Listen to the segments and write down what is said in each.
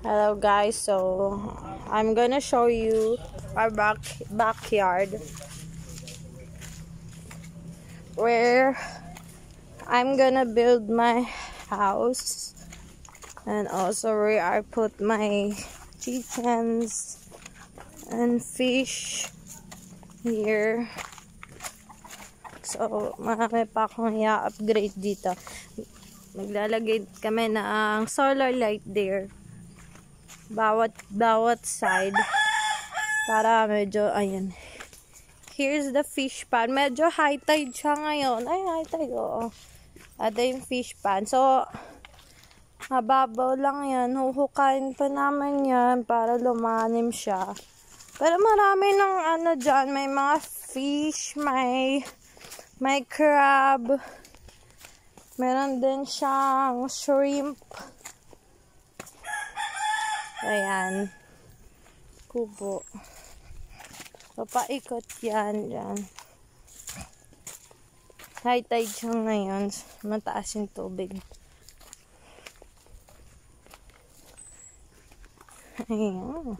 Hello guys, so I'm gonna show you our backyard where I'm gonna build my house, and also where I put my chickens and fish here. So marami pa akong i-upgrade dito. Maglalagay kami ng solar light there bawat side para medyo, ayan, here's the fish pan. Medyo high tide siya ngayon. Ay, high tide, oo. Ito yung fish pan. So mababaw lang yan. Huhukain pa naman yan para lumanim siya. Pero marami ng ano dyan. May mga fish, may crab, meron din siyang shrimp. Ayan. Kubo. So, paikot yan dyan. High tide siya ngayon. Mataas yung tubig. Ayan.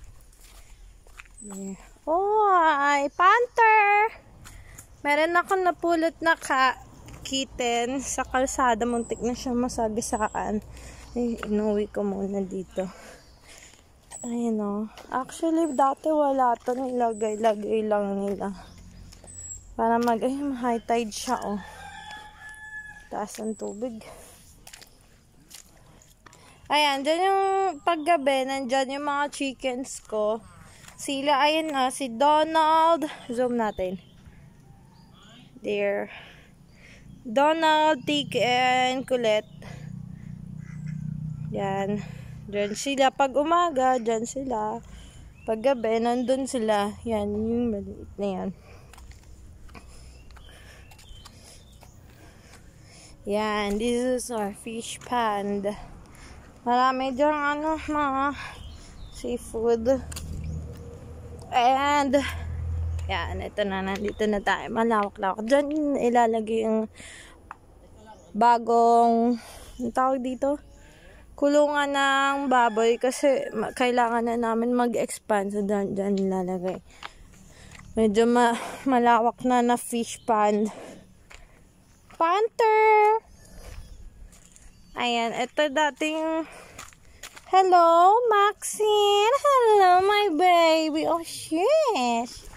Oh, ay, panther! Meron akong napulot na kitten sa kalsada. Muntik na siya masagasaan. Ay, inuwi ko muna dito. Ayan o. Actually, dati wala ito. Nilagay-lagay lang nila. Para high tide siya o. Taas ang tubig. Ayan, dyan yung paggabi. Nandyan yung mga chickens ko. Sila, ayan na. Si Donald. Zoom natin. There. Donald, Tik, and Colette. Yan. Diyan sila pag umaga, diyan sila. Pag gabi, nandun sila. Yan, yung maliit na yan. Yan, this is our fish pond. Marami dyan, mga seafood. And, yan, ito na, nandito na tayo. Malawak-lawak. Diyan ilalagay yung bagong, ang tawag dito? Kulungan ng baboy kasi kailangan na namin mag-expand. So, dyan nilalagay. Medyo malawak na fish pond. Panther! Ayan, ito dating... Hello, Maxine! Hello, my baby! Oh, sheesh!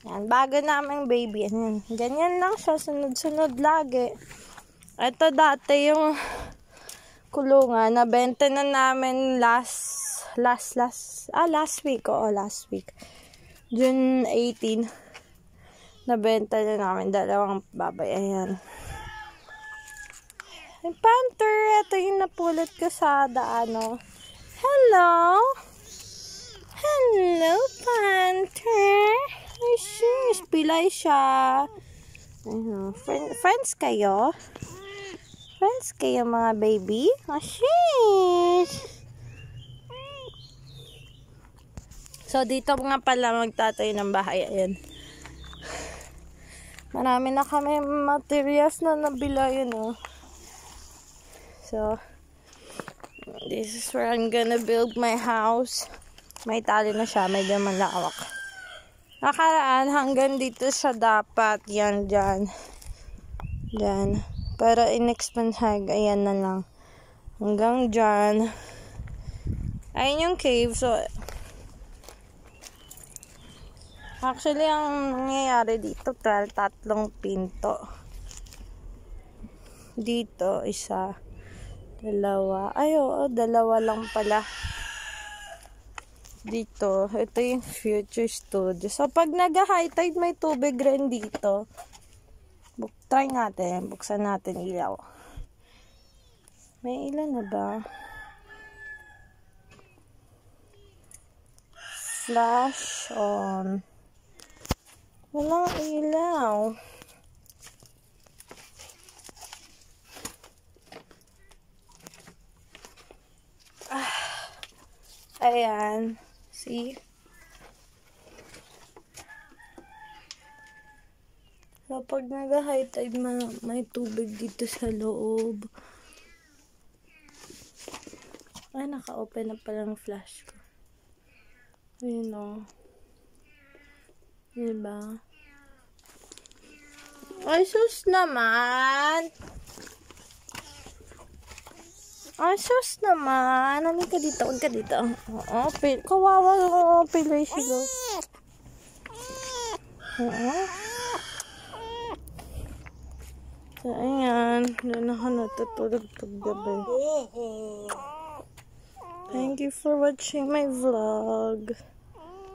Yan, bago naming baby. Yan. Ganyan lang siya, sunod-sunod lagi. Ito dati yung... kulungan, nabenta na namin last week. Oo, last week. June 18. Nabenta na namin 2 baboy. Ayan. Ay, panther. Ito yung napulot ko sa daan. Hello? Hello, panther. Ay, sis. Pilay siya. Friends kayo? Friends kayo, mga baby? Oh, sheesh! So, dito nga pala magtatayo ng bahay. Ayan. Marami na kami materials na nabila yun, oh. So, this is where I'm gonna build my house. May tali na siya. Medyo malawak. Nakaraan, hanggang dito siya dapat. Yan, dyan. Dyan. Pero in-expand hag, ayan na lang. Hanggang dyan. Ayun yung cave. So, actually, ang nangyayari dito, 3 pinto. Dito, 1, 2. Ay, oo, 2 lang pala. Dito, ito yung future studio. So, pag nag-high tide, may tubig rin dito. Try natin. Buksan natin ilaw. May ilan na ba? Flash on. Walang ilaw. Ayan. See? Kapag nag-high tide, may tubig dito sa loob. Ay, naka-open na pala ng flash ko. Ayun o. Diba? Ay, sus naman! Ay, sus naman! Ano ka dito? Huwag ka dito. Oo, kawawa yung pilay sila. Oo. So, ayan. Doon ako natutulog paggabi. Thank you for watching my vlog.